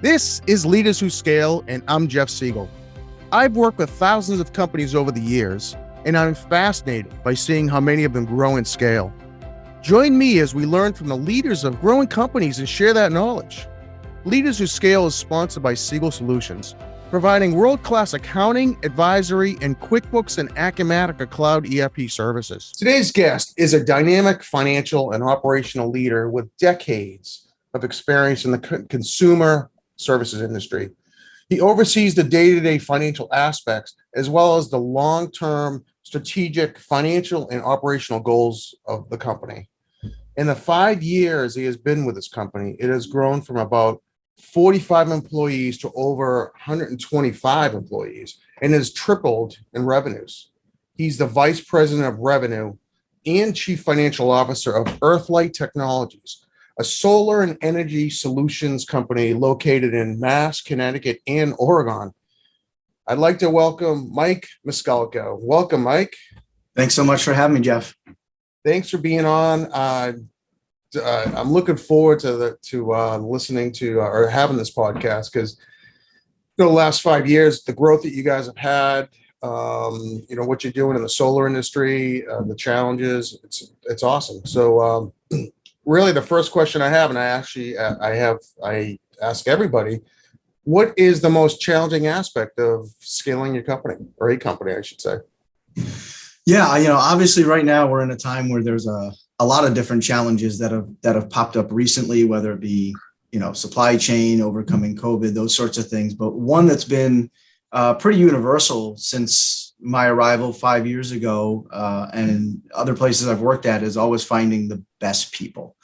This is Leaders Who Scale, and I'm Jeff Siegel. I've worked with thousands of companies over the years, and I'm fascinated by seeing how many of them grow and scale. Join me as we learn from the leaders of growing companies and share that knowledge. Leaders Who Scale is sponsored by Siegel Solutions, providing world-class accounting, advisory, and QuickBooks and Acumatica Cloud ERP services. Today's guest is a dynamic financial and operational leader with decades of experience in the consumer services industry. He oversees the day-to-day financial aspects as well as the long-term strategic financial and operational goals of the company. In the 5 years he has been with this company, it has grown from about 45 employees to over 125 employees and has tripled in revenues. He's the vice president of revenue and chief financial officer of Earthlight Technologies, a solar and energy solutions company located in Mass, Connecticut, and Oregon. I'd like to welcome Mike Maiscalco. Welcome, Mike. Thanks so much for having me, Jeff. Thanks for being on. I'm looking forward to listening to or having this podcast because the last 5 years, the growth that you guys have had, what you're doing in the solar industry, the challenges, it's awesome. So really, the first question I have, and I ask everybody, what is the most challenging aspect of scaling your company, or a company, I should say? Yeah, obviously right now we're in a time where there's a lot of different challenges that have popped up recently, whether it be, supply chain, overcoming COVID, those sorts of things. But one that's been pretty universal since my arrival 5 years ago, and in other places I've worked at, is always finding the best people.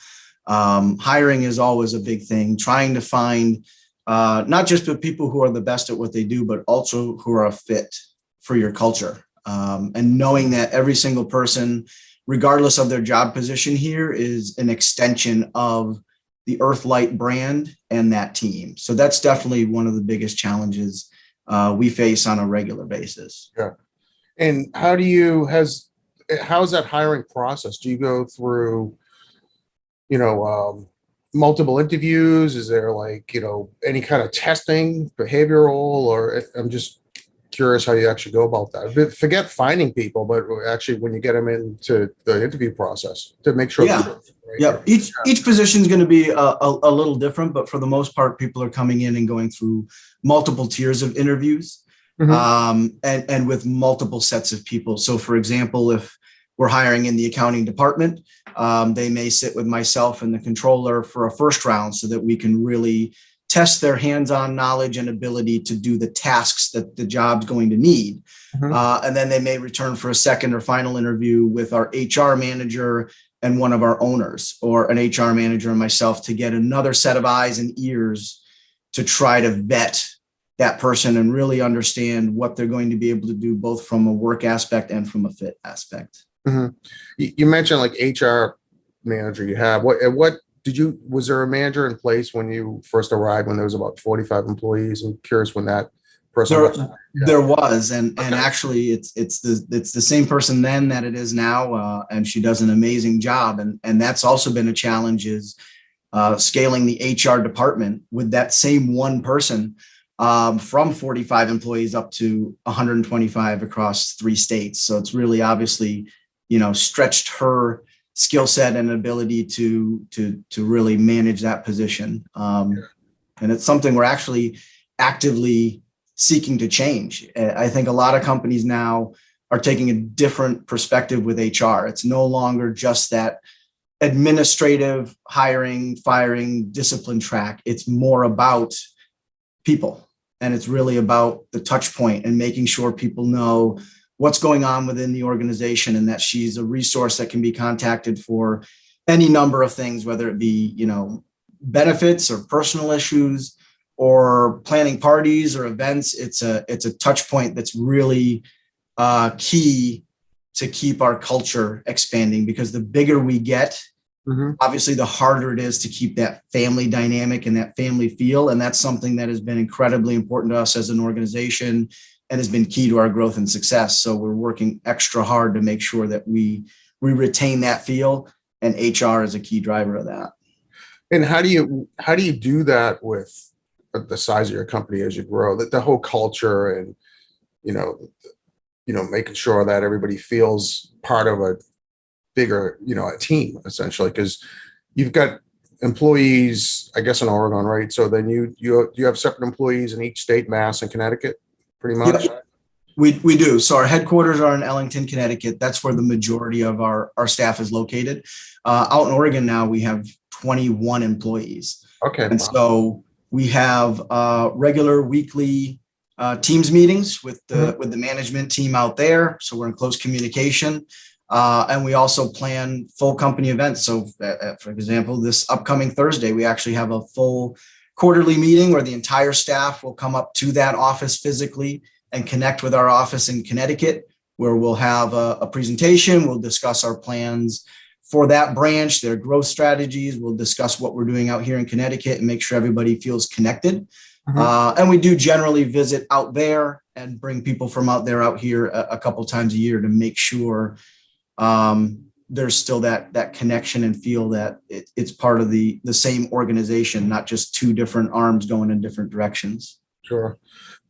Hiring is always a big thing, trying to find not just the people who are the best at what they do, but also who are a fit for your culture. And knowing that every single person, regardless of their job position here, is an extension of the Earthlight brand and that team. So that's definitely one of the biggest challenges we face on a regular basis. Yeah. And how's that hiring process? Do you go through, multiple interviews? Is there any kind of testing, behavioral, or I'm just curious how you actually go about that. Forget finding people, but actually when you get them into the interview process to make sure. Yeah. Yeah. Each position is going to be a little different, but for the most part, people are coming in and going through multiple tiers of interviews, and with multiple sets of people. So for example, if we're hiring in the accounting department, they may sit with myself and the controller for a first round so that we can really test their hands-on knowledge and ability to do the tasks that the job's going to need. And then they may return for a second or final interview with our HR manager and one of our owners, or an HR manager and myself, to get another set of eyes and ears to try to vet that person and really understand what they're going to be able to do, both from a work aspect and from a fit aspect. You mentioned HR manager you have. Was there a manager in place when you first arrived, when there was about 45 employees? I'm curious when that person was. There was, and actually it's the same person then that it is now, and she does an amazing job. And that's also been a challenge, is scaling the HR department with that same one person, from 45 employees up to 125 across 3 states. So it's really obviously, stretched her skill set and ability to really manage that position. And it's something we're actually actively seeking to change. I think a lot of companies now are taking a different perspective with HR. It's no longer just that administrative hiring, firing, discipline track. It's more about people. And it's really about the touch point and making sure people know what's going on within the organization, and that she's a resource that can be contacted for any number of things, whether it be, benefits or personal issues or planning parties or events. It's a touch point that's really key to keep our culture expanding, because the bigger we get, obviously the harder it is to keep that family dynamic and that family feel. And that's something that has been incredibly important to us as an organization and has been key to our growth and success. So we're working extra hard to make sure that we retain that feel, and HR is a key driver of that. And how do you do that with the size of your company as you grow, that the whole culture and, you know, making sure that everybody feels part of a bigger, a team essentially, because you've got employees, I guess, in Oregon, right? So then you have separate employees in each state, Mass and Connecticut, pretty much. Yep. We do. So our headquarters are in Ellington, Connecticut. That's where the majority of our staff is located. Out in Oregon now, we have 21 employees. Okay. And so we have regular weekly Teams meetings with the management team out there. So we're in close communication. And we also plan full company events. So for example, this upcoming Thursday, we actually have a full quarterly meeting where the entire staff will come up to that office physically and connect with our office in Connecticut, where we'll have a presentation. We'll discuss our plans for that branch, their growth strategies. We'll discuss what we're doing out here in Connecticut and make sure everybody feels connected. And we do generally visit out there and bring people from out there out here a couple times a year to make sure there's still that connection and feel that it's part of the same organization, not just two different arms going in different directions. Sure.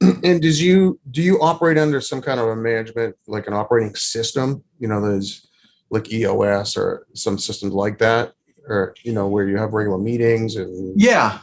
And do you operate under some kind of a management, like an operating system? There's like EOS or some systems like that, or where you have regular meetings and yeah.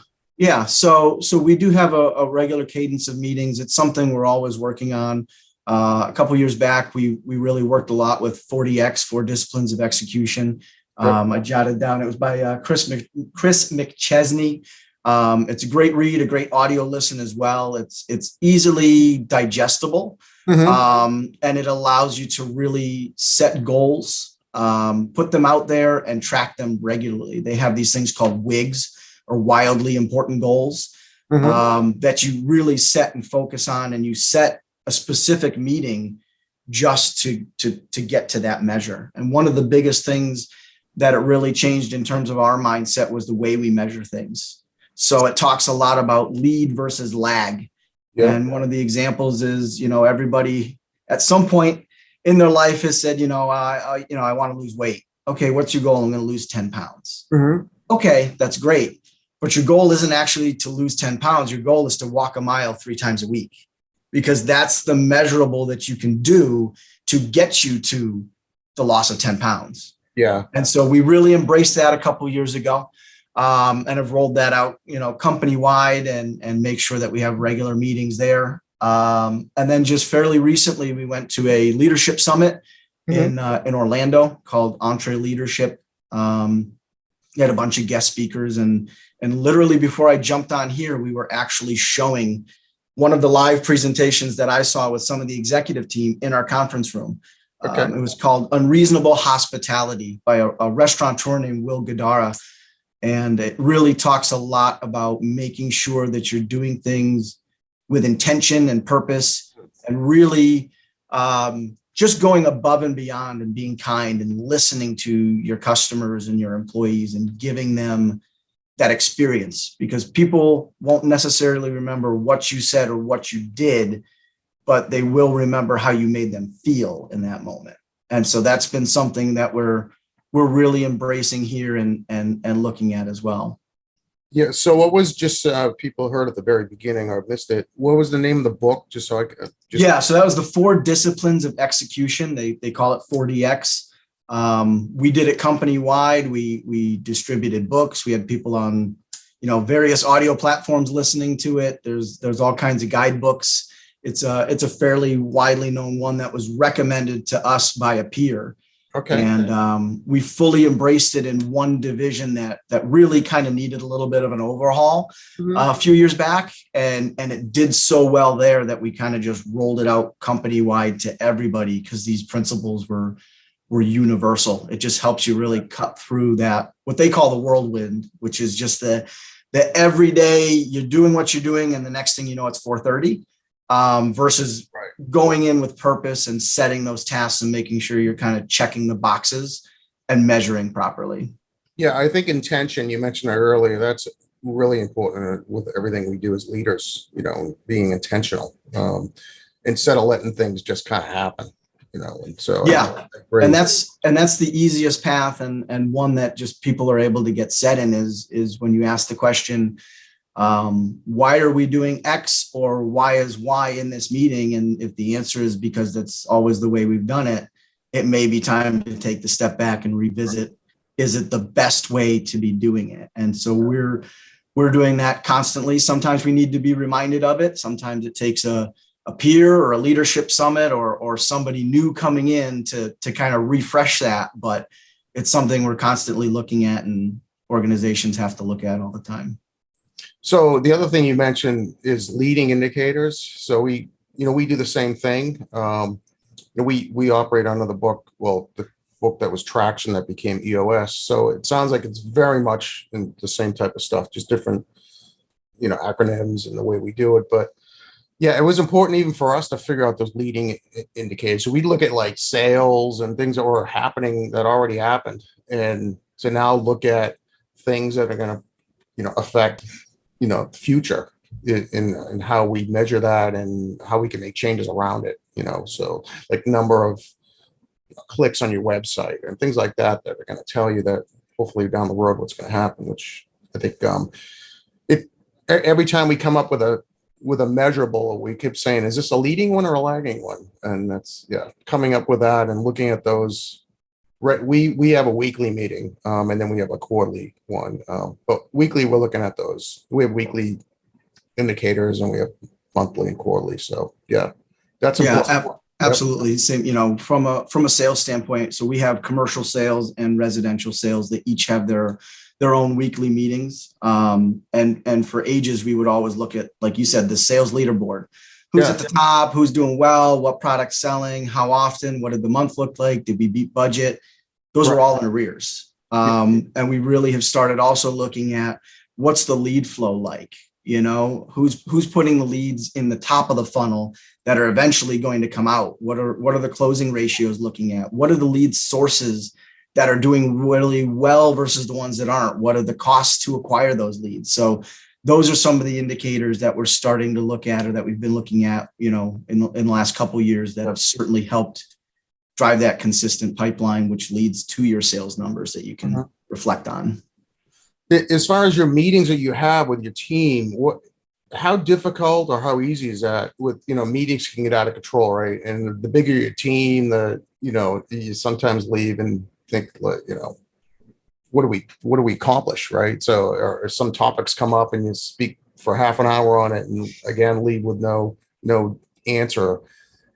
So we do have a regular cadence of meetings. It's something we're always working on. A couple of years back, we really worked a lot with 40X, 4 Disciplines of Execution. I jotted down, it was by Chris McChesney. It's a great read, a great audio listen as well. It's easily digestible, and it allows you to really set goals, put them out there and track them regularly. They have these things called WIGs, or wildly important goals, that you really set and focus on, and you set a specific meeting just to get to that measure. And one of the biggest things that it really changed in terms of our mindset was the way we measure things. So it talks a lot about lead versus lag. Yeah. And one of the examples is, everybody at some point in their life has said, I want to lose weight. Okay, what's your goal? I'm going to lose 10 pounds. Okay, that's great. But your goal isn't actually to lose 10 pounds. Your goal is to walk a mile 3 times a week, because that's the measurable that you can do to get you to the loss of 10 pounds. Yeah. And so we really embraced that a couple of years ago, and have rolled that out, company wide, and make sure that we have regular meetings there. And then just fairly recently, we went to a leadership summit in Orlando called Entre Leadership. We had a bunch of guest speakers, and literally before I jumped on here, we were actually showing one of the live presentations that I saw with some of the executive team in our conference room. Okay. It was called Unreasonable Hospitality by a restaurateur named Will Gadara. And it really talks a lot about making sure that you're doing things with intention and purpose, and really just going above and beyond and being kind and listening to your customers and your employees and giving them that experience, because people won't necessarily remember what you said or what you did, but they will remember how you made them feel in that moment. And so that's been something that we're really embracing here and looking at as well. Yeah. So what was, just people heard at the very beginning or missed it, what was the name of the book? Just so I could. So that was the 4 Disciplines of Execution. They call it 40X. We did it company wide. We distributed books. We had people on, various audio platforms listening to it. There's all kinds of guidebooks. It's a fairly widely known one that was recommended to us by a peer. Okay. And we fully embraced it in one division that really kind of needed a little bit of an overhaul a few years back. And it did so well there that we kind of just rolled it out company wide to everybody, because these principles were universal. It just helps you really cut through that, what they call the whirlwind, which is just the everyday you're doing what you're doing, and the next thing you know, it's 4:30. Versus going in with purpose and setting those tasks and making sure you're kind of checking the boxes and measuring properly. Yeah, I think intention, you mentioned that earlier, that's really important with everything we do as leaders, being intentional, instead of letting things just kind of happen, and so. Yeah, and that's the easiest path, and one that just people are able to get set in is when you ask the question, Why are we doing X, or why is Y in this meeting? And if the answer is because that's always the way we've done it, it may be time to take the step back and revisit, is it the best way to be doing it? And so we're doing that constantly. Sometimes we need to be reminded of it. Sometimes it takes a peer or a leadership summit or somebody new coming in to kind of refresh that. But it's something we're constantly looking at, and organizations have to look at all the time. So the other thing you mentioned is leading indicators. So we do the same thing. We operate under the book, the book that was Traction that became EOS. So it sounds like it's very much in the same type of stuff, just different, acronyms and the way we do it. But yeah, it was important even for us to figure out those leading indicators. So we look at like sales and things that were happening that already happened, and to now look at things that are going to, affect, future in how we measure that and how we can make changes around it. So like number of clicks on your website and things like that are going to tell you that hopefully down the road what's going to happen. Which I think every time we come up with a measurable, we keep saying, is this a leading one or a lagging one? And that's coming up with that and looking at those. Right, we have a weekly meeting, and then we have a quarterly one. But weekly, we're looking at those. We have weekly indicators, and we have monthly and quarterly. So that's important. Absolutely. Same, from a sales standpoint. So we have commercial sales and residential sales that each have their own weekly meetings. And for ages, we would always look at, like you said, the sales leaderboard. Who's at the top? Who's doing well? What product's selling? How often? What did the month look like? Did we beat budget? Those are all in arrears. And we really have started also looking at what's the lead flow like? Who's putting the leads in the top of the funnel that are eventually going to come out? What are the closing ratios looking at? What are the lead sources that are doing really well versus the ones that aren't? What are the costs to acquire those leads? So those are some of the indicators that we're starting to look at, or that we've been looking at, in the last couple of years, that have certainly helped drive that consistent pipeline, which leads to your sales numbers that you can reflect on. As far as your meetings that you have with your team, how difficult or how easy is that? With meetings can get out of control, right? And the bigger your team, you sometimes leave and think, what do we accomplish, right? So, or some topics come up and you speak for half an hour on it, and again leave with no answer.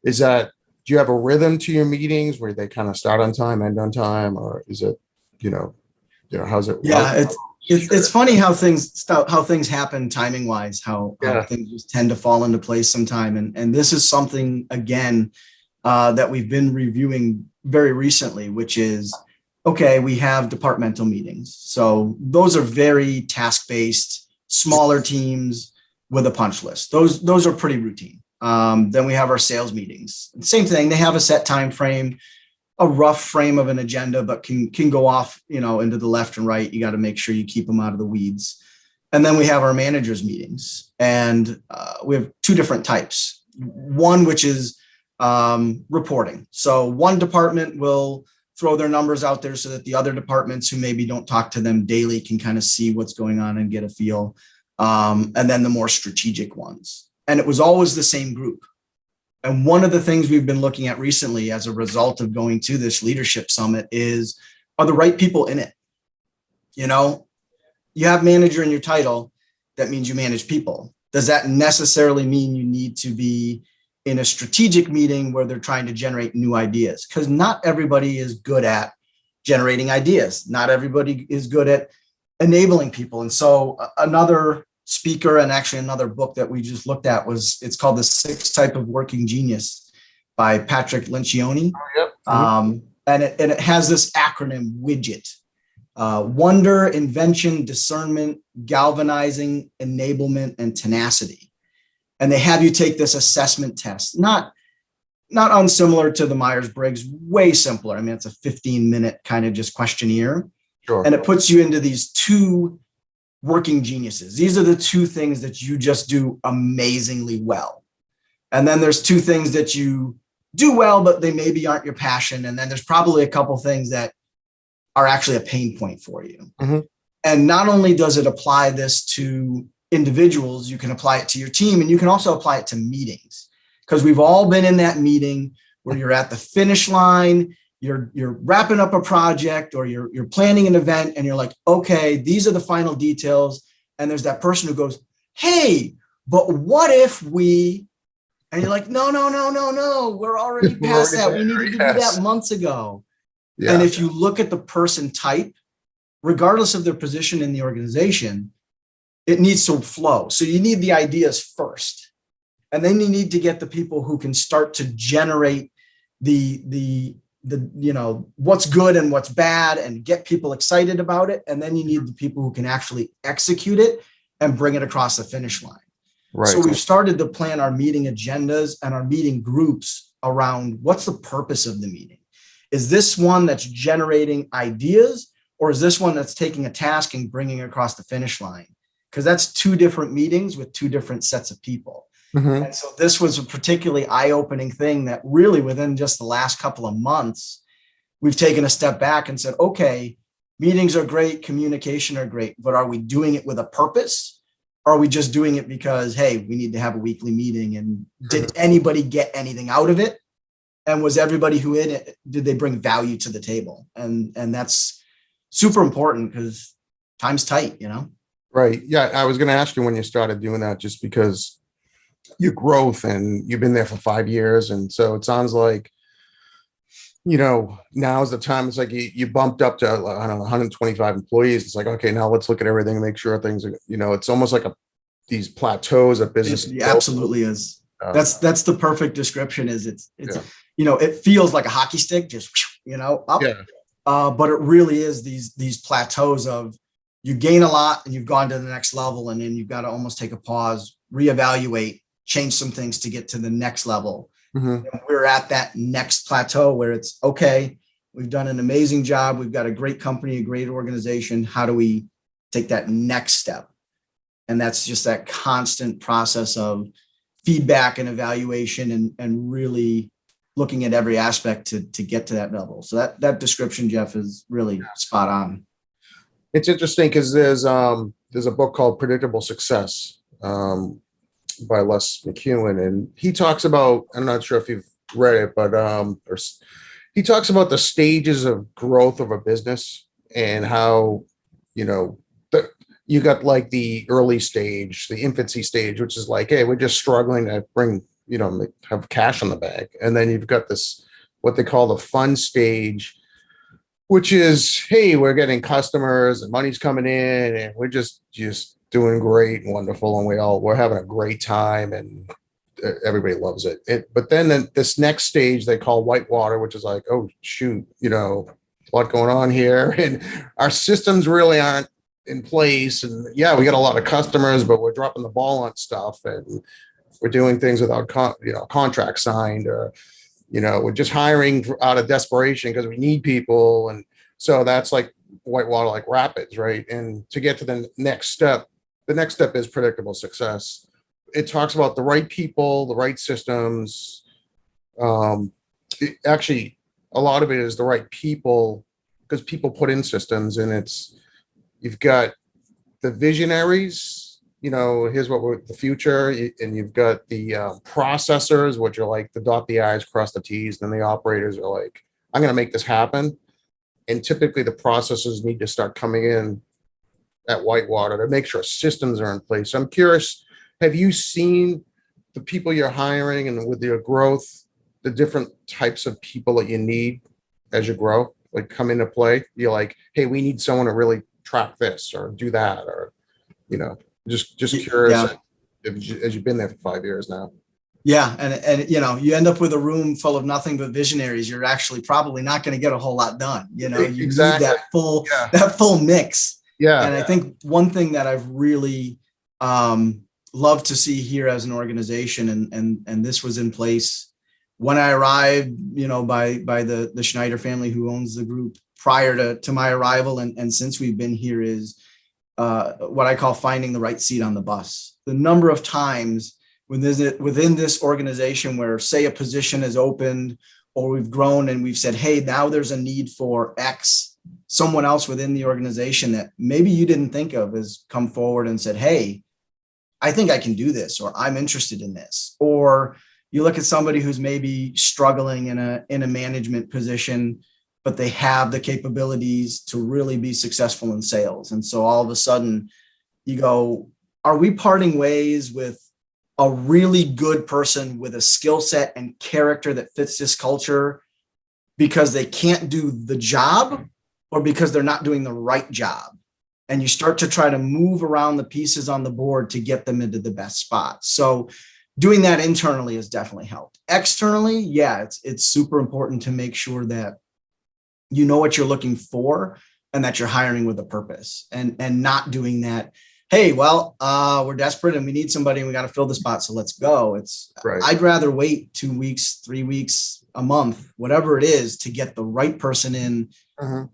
Do you have a rhythm to your meetings where they kind of start on time, end on time, or is it, how's it? Yeah, it's funny how things happen timing wise, how things just tend to fall into place sometime. And this is something, again, that we've been reviewing very recently, which is, okay, we have departmental meetings. So those are very task-based, smaller teams with a punch list. Those are pretty routine. Then we have our sales meetings. Same thing, they have a set time frame, a rough frame of an agenda, but can go off, into the left and right. You got to make sure you keep them out of the weeds. And then we have our managers meetings, and we have two different types. One, which is reporting. So one department will throw their numbers out there so that the other departments who maybe don't talk to them daily can kind of see what's going on and get a feel. And then the more strategic ones. And it was always the same group. And one of the things we've been looking at recently as a result of going to this leadership summit is, are the right people in it? You have manager in your title. That means you manage people. Does that necessarily mean you need to be in a strategic meeting where they're trying to generate new ideas? Because not everybody is good at generating ideas. Not everybody is good at enabling people. And so another speaker, and actually another book that we just looked at, it's called The Sixth Type of Working Genius by Patrick Lencioni. And it has this acronym WIDGET: wonder, invention, discernment, galvanizing, enablement, and tenacity. And they have you take this assessment test, not unsimilar to the Myers-Briggs, way simpler. I mean, it's a 15-minute kind of just questionnaire. Sure. And it puts you into these two working geniuses. These are the two things that you just do amazingly well. And then there's two things that you do well, but they maybe aren't your passion. And then there's probably a couple things that are actually a pain point for you. And not only does it apply this to individuals, you can apply it to your team, and you can also apply it to meetings, because we've all been in that meeting where you're at the finish line, you're wrapping up a project, or you're planning an event, and you're like, okay, these are the final details. And there's that person who goes, hey, but what if we, and you're like, no, we're already past that. We needed to do that months ago. Yeah. And if you look at the person type, regardless of their position in the organization, it needs to flow. So you need the ideas first, and then you need to get the people who can start to generate the what's good and what's bad, and get people excited about it. And then you need the people who can actually execute it and bring it across the finish line. Right. So we've started to plan our meeting agendas and our meeting groups around what's the purpose of the meeting. Is this one that's generating ideas, or is this one that's taking a task and bringing it across the finish line? Because that's two different meetings with two different sets of people. Mm-hmm. And so this was a particularly eye-opening thing that really within just the last couple of months, we've taken a step back and said, okay, meetings are great, communication are great, but are we doing it with a purpose? Or are we just doing it because, hey, we need to have a weekly meeting, and did anybody get anything out of it? And was everybody who in it, did they bring value to the table? And that's super important because time's tight, Right. Yeah. I was going to ask you when you started doing that, just because your growth, and you've been there for 5 years. And so it sounds like, now's the time. It's like you bumped up to, I don't know, 125 employees. It's like, okay, now let's look at everything and make sure things are, it's almost like these plateaus of business. It absolutely is. That's the perfect description. It feels like a hockey stick, just, up. Yeah. But it really is these plateaus of, you gain a lot and you've gone to the next level, and then you've got to almost take a pause, reevaluate, change some things to get to the next level. Mm-hmm. We're at that next plateau where it's okay, we've done an amazing job. We've got a great company, a great organization. How do we take that next step? And that's just that constant process of feedback and evaluation, and really looking at every aspect to get to that level. So that description, Jeff, is really spot on. It's interesting because there's a book called Predictable Success by Les McEwen, and he talks about, I'm not sure if you've read it, but he talks about the stages of growth of a business, and how, you got like the early stage, the infancy stage, which is like, hey, we're just struggling to bring, have cash in the bank. And then you've got this, what they call the fun stage, which is, hey, we're getting customers and money's coming in, and we're just doing great and wonderful, and we're having a great time, and everybody loves it. But then this next stage they call whitewater, which is like, oh shoot, a lot going on here, and our systems really aren't in place, and yeah, we got a lot of customers, but we're dropping the ball on stuff, and we're doing things without contracts signed, or we're just hiring out of desperation because we need people. And so that's like whitewater, like rapids, right? And to get to the next step is predictable success. It talks about the right people, the right systems. Actually, a lot of it is the right people, because people put in systems, and you've got the visionaries, here's what we're the future, and you've got the processors, which are like the dot the I's, cross the T's, and then the operators are like, I'm going to make this happen. And typically the processors need to start coming in at whitewater to make sure systems are in place. So I'm curious, have you seen the people you're hiring, and with your growth, the different types of people that you need as you grow, like come into play? You're like, hey, we need someone to really track this or do that, or, just curious. Yeah. As you've been there for 5 years now. Yeah. And you end up with a room full of nothing but visionaries. You're actually probably not going to get a whole lot done. You exactly. Need that full mix. Yeah. And I think one thing that I've really loved to see here as an organization, and this was in place when I arrived, by the Schneider family, who owns the group, prior to my arrival. And since we've been here, is what I call finding the right seat on the bus. The number of times within this organization where, say, a position is opened, or we've grown and we've said, hey, now there's a need for X, someone else within the organization that maybe you didn't think of has come forward and said, hey, I think I can do this, or I'm interested in this. Or you look at somebody who's maybe struggling in a management position, but they have the capabilities to really be successful in sales. And so all of a sudden you go, are we parting ways with a really good person with a skill set and character that fits this culture because they can't do the job, or because they're not doing the right job? And you start to try to move around the pieces on the board to get them into the best spot. So doing that internally has definitely helped. Externally, yeah, it's super important to make sure that you know what you're looking for and that you're hiring with a purpose, and not doing that. Hey, well, we're desperate and we need somebody and we got to fill the spot, so let's go. It's right. I'd rather wait 2 weeks, 3 weeks, a month, whatever it is, to get the right person in.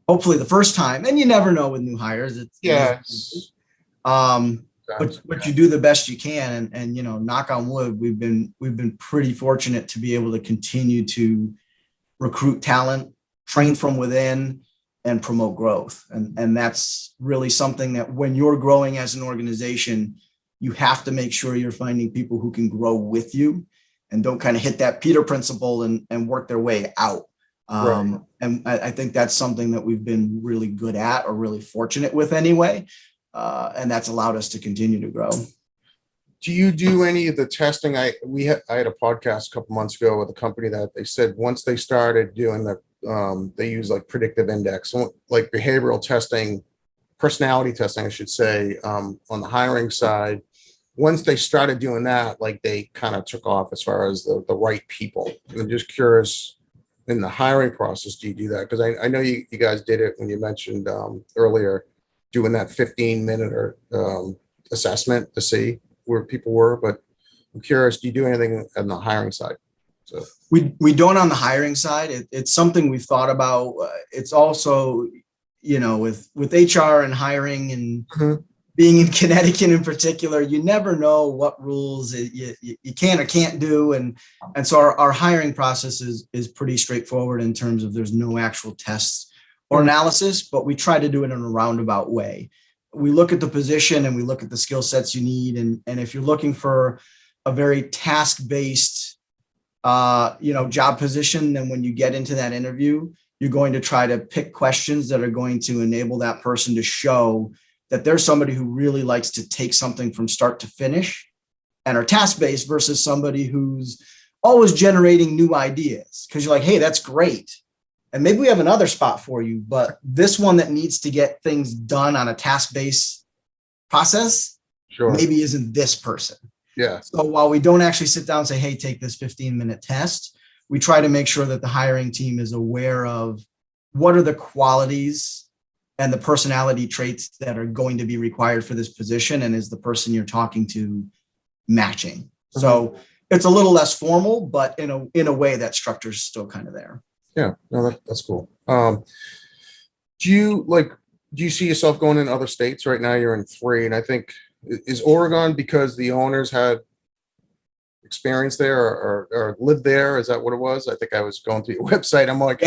Hopefully the first time, and you never know with new hires. But you do the best you can, and you know, knock on wood, we've been pretty fortunate to be able to continue to recruit talent, train from within, and promote growth. And that's really something that when you're growing as an organization, you have to make sure you're finding people who can grow with you and don't kind of hit that Peter principle and work their way out. Right. And I think that's something that we've been really good at, or really fortunate with anyway. And that's allowed us to continue to grow. Do you do any of the testing? I had a podcast a couple months ago with a company that they said once they started doing the they use like predictive index, like behavioral testing, personality testing, I should say, on the hiring side. Once they started doing that, like they kind of took off as far as the right people. I'm just curious, in the hiring process, do you do that? Because I know you guys did it when you mentioned earlier, doing that 15-minute or assessment to see where people were. But I'm curious, do you do anything on the hiring side? So we don't on the hiring side. It's something we've thought about. It's also, you know, with HR and hiring and being in Connecticut in particular, you never know what rules you can or can't do. And so our hiring process is pretty straightforward in terms of there's no actual tests or analysis, but we try to do it in a roundabout way. We look at the position and we look at the skill sets you need. And if you're looking for a very task-based job position, then when you get into that interview, you're going to try to pick questions that are going to enable that person to show that there's somebody who really likes to take something from start to finish and are task-based, versus somebody who's always generating new ideas. Because you're like, hey, that's great. And maybe we have another spot for you, but this one that needs to get things done on a task-based process, maybe isn't this person. Yeah. So while we don't actually sit down and say, hey, take this 15-minute test, we try to make sure that the hiring team is aware of what are the qualities and the personality traits that are going to be required for this position, and is the person you're talking to matching. So it's a little less formal, but in a way that structure is still kind of there. Yeah, no, that's cool. Do you see yourself going in other states? Right now you're in 3, and I think, is Oregon because the owners had experience there or lived there? Is that what it was? I think I was going through your website. I'm like,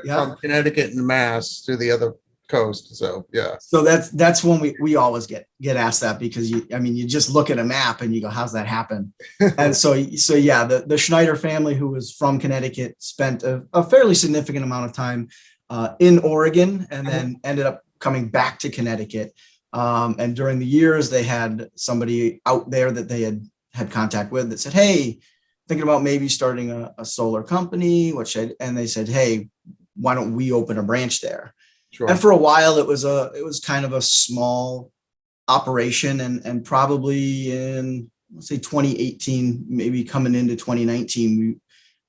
from Connecticut and Mass to the other coast. So yeah. So that's when we always get asked that, because you just look at a map and you go, how's that happen? And so yeah, the Schneider family, who was from Connecticut, spent a fairly significant amount of time in Oregon, and then ended up coming back to Connecticut. And during the years, they had somebody out there that they had contact with that said, hey, thinking about maybe starting a solar company, and they said, hey, why don't we open a branch there? Sure. And for a while, it was kind of a small operation, and probably in, let's say 2018, maybe coming into 2019, we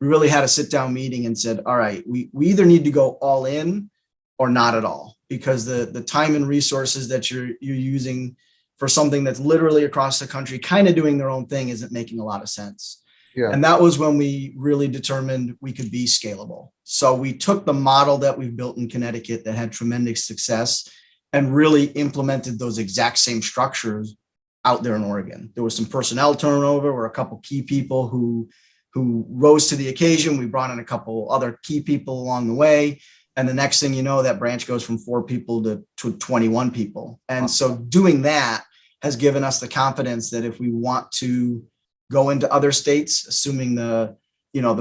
really had a sit down meeting and said, all right, we either need to go all in or not at all, because the time and resources that you're using for something that's literally across the country kind of doing their own thing isn't making a lot of sense. Yeah. And that was when we really determined we could be scalable. So we took the model that we've built in Connecticut that had tremendous success and really implemented those exact same structures out there in Oregon. There was some personnel turnover, where a couple key people who rose to the occasion. We brought in a couple other key people along the way. And the next thing you know, that branch goes from 4 people to 21 people. And so doing that has given us the confidence that if we want to go into other states, assuming the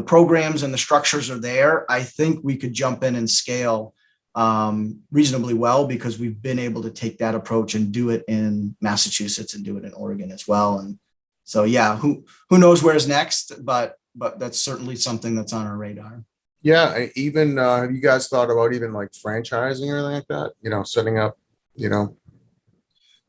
programs and the structures are there, I think we could jump in and scale reasonably well, because we've been able to take that approach and do it in Massachusetts and do it in Oregon as well. And so, yeah, who knows where's next, but that's certainly something that's on our radar. Yeah. Even, have you guys thought about even like franchising or anything like that? Setting up,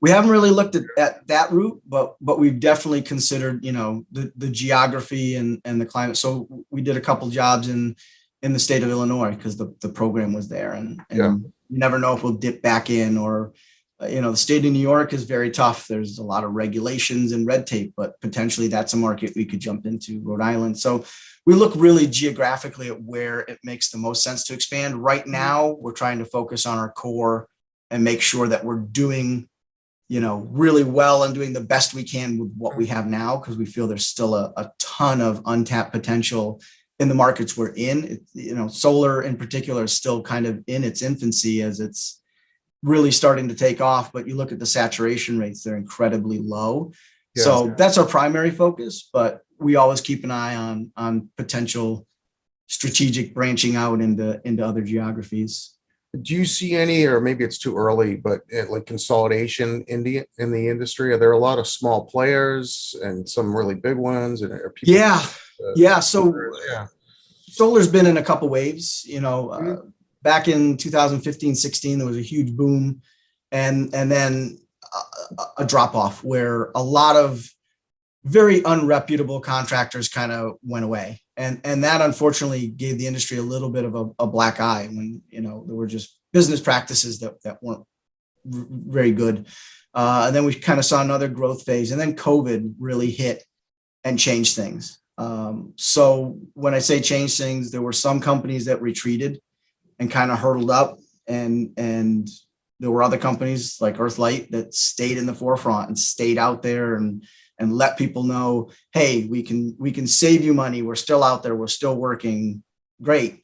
We haven't really looked at that route, but we've definitely considered, the geography and the climate. So we did a couple jobs in the state of Illinois because the program was there, and you never know if we'll dip back in, or, the state of New York is very tough. There's a lot of regulations and red tape, but potentially that's a market we could jump into. Rhode Island. So we look really geographically at where it makes the most sense to expand. Right now, we're trying to focus on our core and make sure that we're doing really well and doing the best we can with what we have now, because we feel there's still a ton of untapped potential in the markets we're in. Solar in particular is still kind of in its infancy as it's really starting to take off. But you look at the saturation rates, they're incredibly low. Yeah. So that's our primary focus, but we always keep an eye on potential strategic branching out into other geographies. Do you see any, or maybe it's too early, but like consolidation in the industry? Are there a lot of small players and some really big ones? And are people? Yeah. So solar's been in a couple waves. Back in 2015, 16, there was a huge boom, and then a drop off where a lot of very unreputable contractors kind of went away. And that unfortunately gave the industry a little bit of a black eye when, there were just business practices that weren't very good. And then we kind of saw another growth phase, and then COVID really hit and changed things. So when I say change things, there were some companies that retreated and kind of hurdled up, and there were other companies like Earthlight that stayed in the forefront and stayed out there and let people know, hey, we can save you money. We're still out there. We're still working. Great.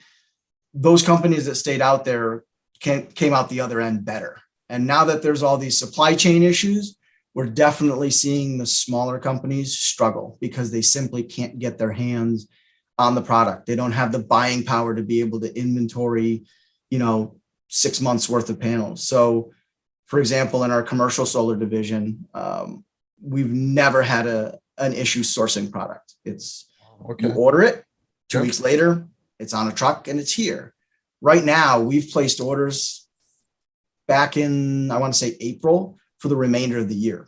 Those companies that stayed out there came out the other end better. And now that there's all these supply chain issues, we're definitely seeing the smaller companies struggle because they simply can't get their hands on the product. They don't have the buying power to be able to inventory, 6 months worth of panels. So, for example, in our commercial solar division, we've never had an issue sourcing product. It's you order it, 2 weeks later, it's on a truck and it's here. Right now, we've placed orders back in, I want to say April, for the remainder of the year.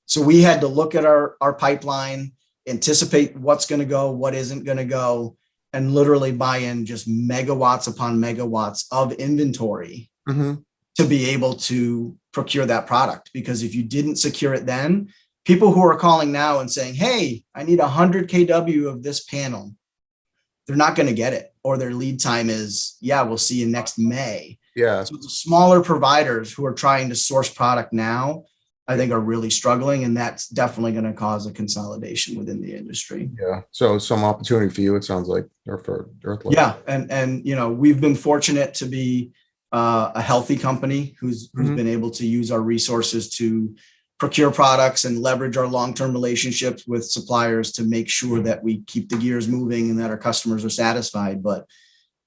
So we had to look at our pipeline, anticipate what's going to go, what isn't going to go, and literally buy in just megawatts upon megawatts of inventory to be able to procure that product. Because if you didn't secure it then, people who are calling now and saying, hey, I need 100 kW of this panel, they're not going to get it. Or their lead time is, we'll see you next May. Yeah. So the smaller providers who are trying to source product now, I think are really struggling. And that's definitely going to cause a consolidation within the industry. Yeah. So some opportunity for you, it sounds like, or for Earthlight. Yeah. And we've been fortunate to be a healthy company who's been able to use our resources to procure products and leverage our long-term relationships with suppliers to make sure that we keep the gears moving and that our customers are satisfied. But,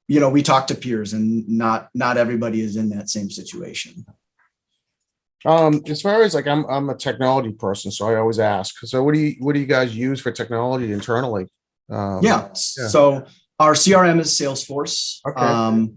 we talk to peers, and not everybody is in that same situation. As far as I'm a technology person, so I always ask. So what do you guys use for technology internally? So our CRM is Salesforce. Okay.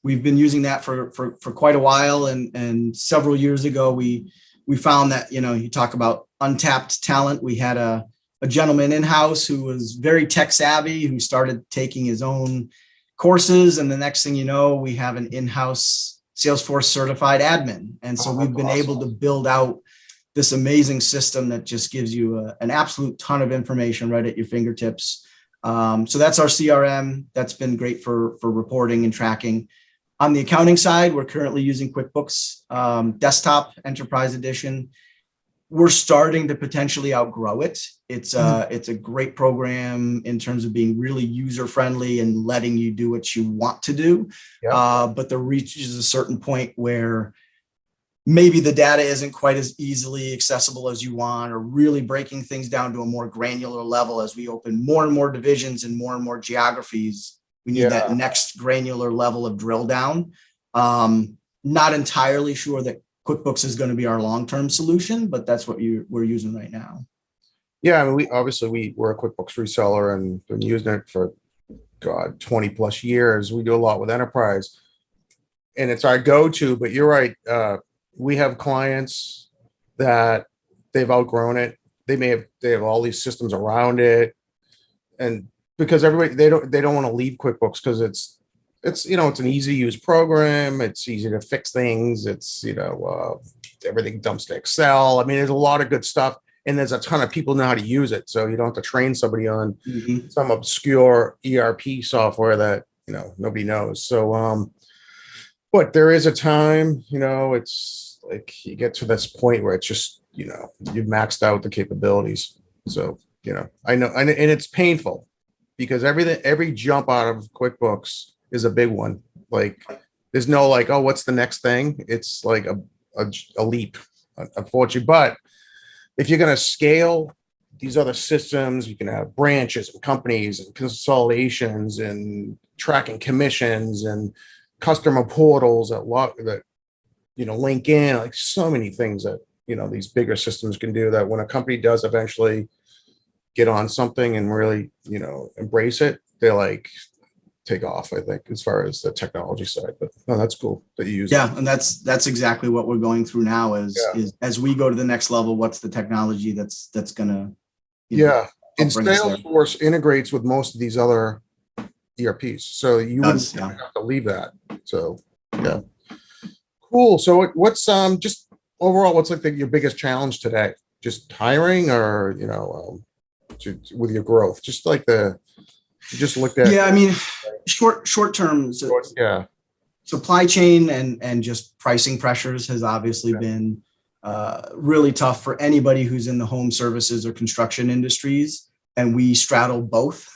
We've been using that for quite a while, and several years ago we found that you talk about untapped talent. We had a gentleman in-house who was very tech savvy, who started taking his own courses, and the next thing you know, we have an in-house Salesforce certified admin. And so we've been able to build out this amazing system that just gives you an absolute ton of information right at your fingertips. So that's our CRM. That's been great for reporting and tracking. On the accounting side, we're currently using QuickBooks Desktop Enterprise Edition. We're starting to potentially outgrow it. It's a great program in terms of being really user friendly and letting you do what you want to do. But there reaches a certain point where maybe the data isn't quite as easily accessible as you want, or really breaking things down to a more granular level as we open more and more divisions and more geographies. We need that next granular level of drill down. Not entirely sure that QuickBooks is going to be our long-term solution, but that's what we're using right now. Yeah, I mean, we're a QuickBooks reseller and been using it for 20 plus years. We do a lot with enterprise, and it's our go-to. But you're right. We have clients that they've outgrown it. They have all these systems around it, and because everybody they don't want to leave QuickBooks because it's it's an easy to use program. It's easy to fix things. It's everything dumps to Excel. I mean, there's a lot of good stuff, and there's a ton of people know how to use it. So you don't have to train somebody on some obscure ERP software that nobody knows. So but there is a time, it's like you get to this point where it's just you've maxed out the capabilities. So I know, and it's painful because every jump out of QuickBooks is a big one. Like there's no like, oh, what's the next thing? It's like a leap, unfortunately. But if you're going to scale these other systems, you can have branches and companies and consolidations and tracking commissions and customer portals that link in, like so many things that these bigger systems can do, that when a company does eventually get on something and really embrace it, they like take off, I think, as far as the technology side. But no, that's cool that you use it. And that's exactly what we're going through now is as we go to the next level, what's the technology that's gonna and Salesforce integrates with most of these other ERPs, so you wouldn't have to leave that. So cool. So what's just overall, what's like your biggest challenge today? Just hiring, or with your growth? Just like you just looked at. I mean, short term. Supply chain and just pricing pressures has obviously been really tough for anybody who's in the home services or construction industries, and we straddle both.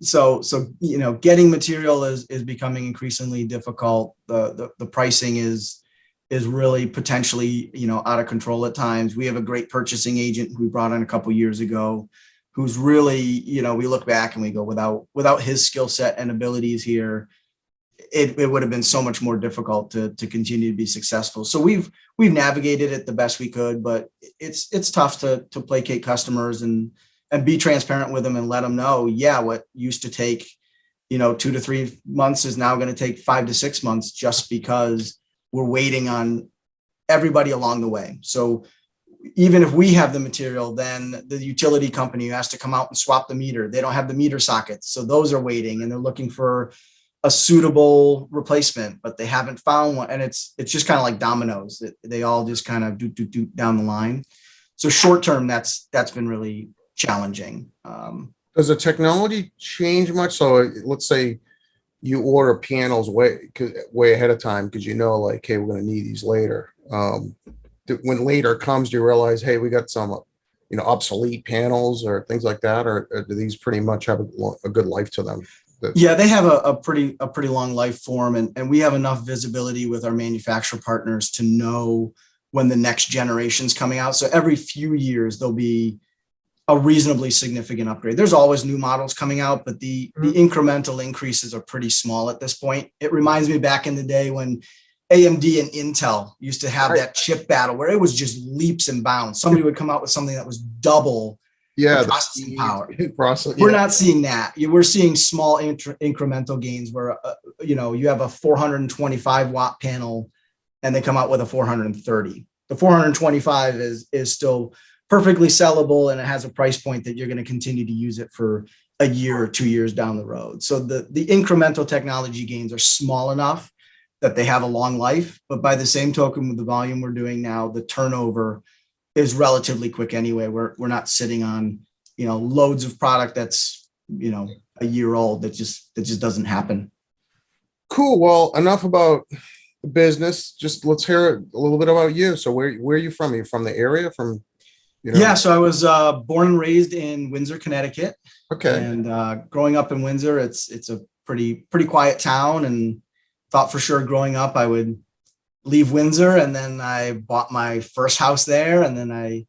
So getting material is becoming increasingly difficult. The pricing is really potentially out of control at times. We have a great purchasing agent who we brought on a couple years ago, who's really we look back and we go, without his skill set and abilities here, it would have been so much more difficult to continue to be successful. So we've navigated it the best we could, but it's tough to placate customers and be transparent with them and let them know, what used to take 2 to 3 months is now going to take 5 to 6 months, just because we're waiting on everybody along the way. So even if we have the material, then the utility company has to come out and swap the meter. They don't have the meter sockets, so those are waiting, and they're looking for a suitable replacement, but they haven't found one. And it's just kind of like dominoes. They all just kind of do down the line. So short term, that's been really challenging. Does the technology change much? So let's say you order panels way ahead of time because like, hey, we're going to need these later. When later comes, do you realize, hey, we got some obsolete panels or things like that, or do these pretty much have a good life to them? They have a pretty long life form, and we have enough visibility with our manufacturer partners to know when the next generation's coming out. So every few years there'll be a reasonably significant upgrade. There's always new models coming out, but the incremental increases are pretty small at this point. It reminds me back in the day when AMD and Intel used to have that chip battle where it was just leaps and bounds. Somebody would come out with something that was double the processing power. We're not seeing that. We're seeing small incremental gains where you have a 425 watt panel and they come out with a 430. The 425 is still perfectly sellable, and it has a price point that you're going to continue to use it for a year or 2 years down the road. So the incremental technology gains are small enough that they have a long life, but by the same token, with the volume we're doing now, the turnover is relatively quick anyway. We're not sitting on loads of product that's a year old. That just doesn't happen. Cool. Well, enough about the business. Just let's hear a little bit about you. So where are you from? Are you from the area? So I was born and raised in Windsor, Connecticut. Okay. And growing up in Windsor, it's a pretty quiet town, and thought for sure growing up I would leave Windsor, and then I bought my first house there, and then I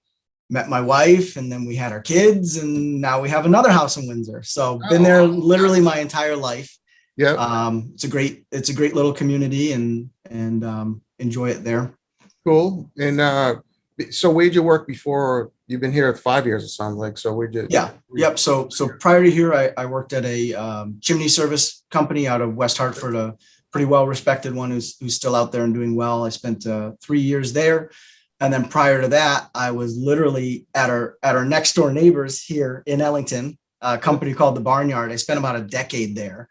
met my wife, and then we had our kids, and now we have another house in Windsor. So been there literally my entire life. Yeah. It's a great little community, and enjoy it there. Cool. And so where'd you work before? You've been here 5 years, it sounds like. So we did. Yeah. Yep. So prior to here, I worked at a chimney service company out of West Hartford, a pretty well respected one who's still out there and doing well. I spent 3 years there. And then prior to that, I was literally at our next door neighbors here in Ellington, a company called the Barnyard. I spent about a decade there.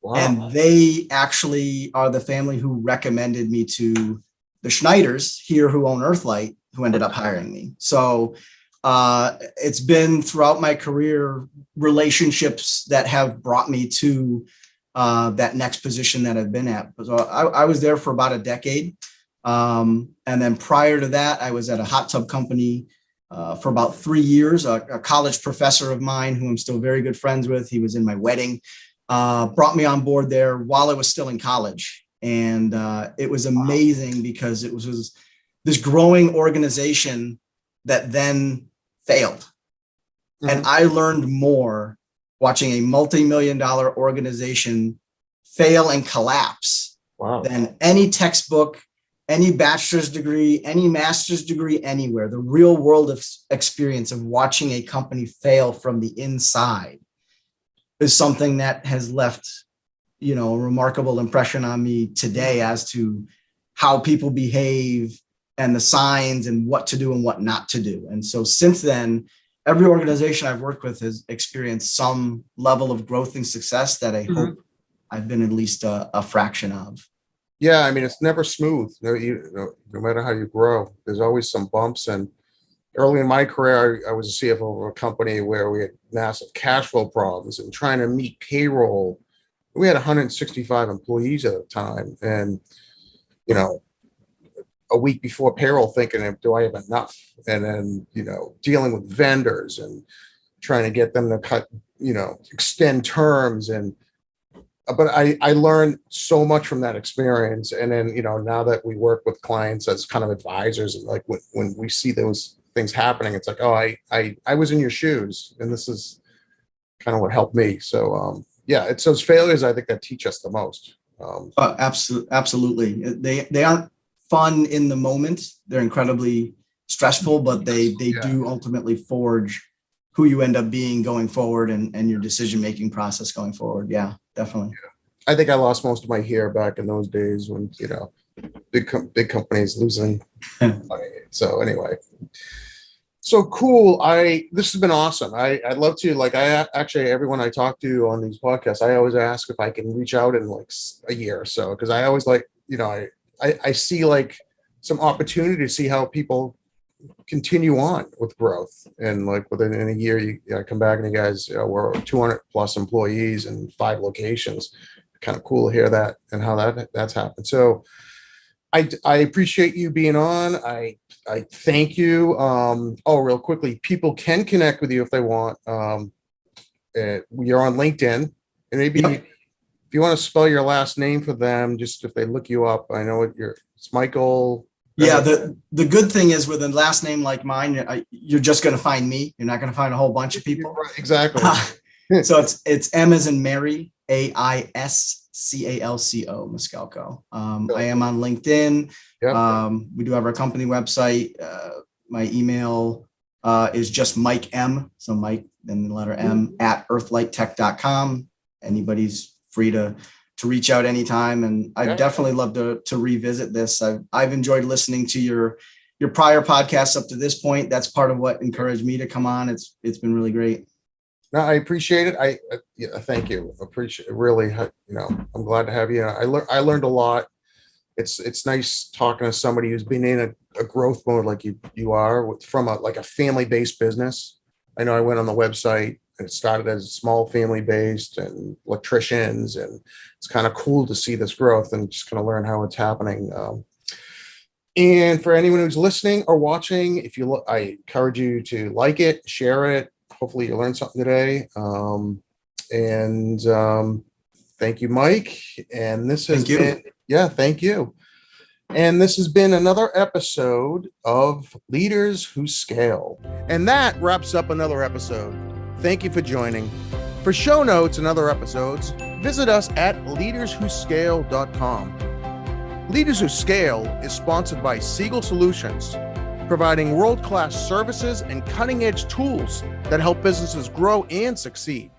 Wow. And they actually are the family who recommended me to the Schneiders here, who own Earthlight, who ended up hiring me. So it's been throughout my career relationships that have brought me to that next position that I've been at. So I was there for about a decade. And then prior to that, I was at a hot tub company for about 3 years. A college professor of mine, who I'm still very good friends with, he was in my wedding, brought me on board there while I was still in college. And it was amazing because it was this growing organization that then failed. Mm-hmm. And I learned more watching a multi-million-dollar organization fail and collapse than any textbook, any bachelor's degree, any master's degree anywhere. The real world of experience of watching a company fail from the inside is something that has left, a remarkable impression on me today as to how people behave and the signs and what to do and what not to do. And so since then, every organization I've worked with has experienced some level of growth and success that I hope I've been at least a fraction of. Yeah, I mean, it's never smooth. No matter how you grow, there's always some bumps. And early in my career, I was a CFO of a company where we had massive cash flow problems and trying to meet payroll. We had 165 employees at the time. And, a week before payroll thinking, do I have enough? And then, dealing with vendors and trying to get them to cut, extend terms. But I learned so much from that experience. And then, now that we work with clients as kind of advisors, and like when we see those things happening, it's like, oh, I was in your shoes, and this is kind of what helped me. So, it's those failures, I think, that teach us the most. Absolutely. They aren't fun in the moment. They're incredibly stressful, but they do ultimately forge who you end up being going forward and your decision-making process going forward. Yeah, definitely. Yeah. I think I lost most of my hair back in those days when, big companies losing money. So anyway, so cool. This has been awesome. I'd love to, everyone I talk to on these podcasts, I always ask if I can reach out in like a year or so. Cause I always I see like some opportunity to see how people continue on with growth, and like within a year you come back and you guys we're 200 plus employees and 5 locations. Kind of cool to hear that and how that's happened. So I appreciate you being on. I thank you. Real quickly, people can connect with you if they want. You're on LinkedIn, and maybe if you want to spell your last name for them, just if they look you up. I know it's Michael. Yeah, the good thing is with a last name like mine, you're just going to find me. You're not going to find a whole bunch of people. Right, exactly. So it's M as in Mary, Aiscalco, Maiscalco. I am on LinkedIn. Yep. We do have our company website. My email is just Mike M. So Mike, then the letter M at earthlighttech.com. Anybody's free to reach out anytime. And I'd definitely love to revisit this. I've enjoyed listening to your prior podcasts up to this point. That's part of what encouraged me to come on. It's been really great. No, I appreciate it. I thank you. Appreciate it. Really, I'm glad to have you. I learned a lot. It's nice talking to somebody who's been in a growth mode like you are from a family-based business. I know I went on the website. It started as small family-based and electricians, and it's kind of cool to see this growth and just kind of learn how it's happening. And for anyone who's listening or watching, I encourage you to like it, share it. Hopefully you learned something today. Thank you, Mike. And this has been, thank you. And this has been another episode of Leaders Who Scale. And that wraps up another episode. Thank you for joining. For show notes and other episodes, visit us at leaderswhoscale.com. Leaders Who Scale is sponsored by Siegel Solutions, providing world-class services and cutting-edge tools that help businesses grow and succeed.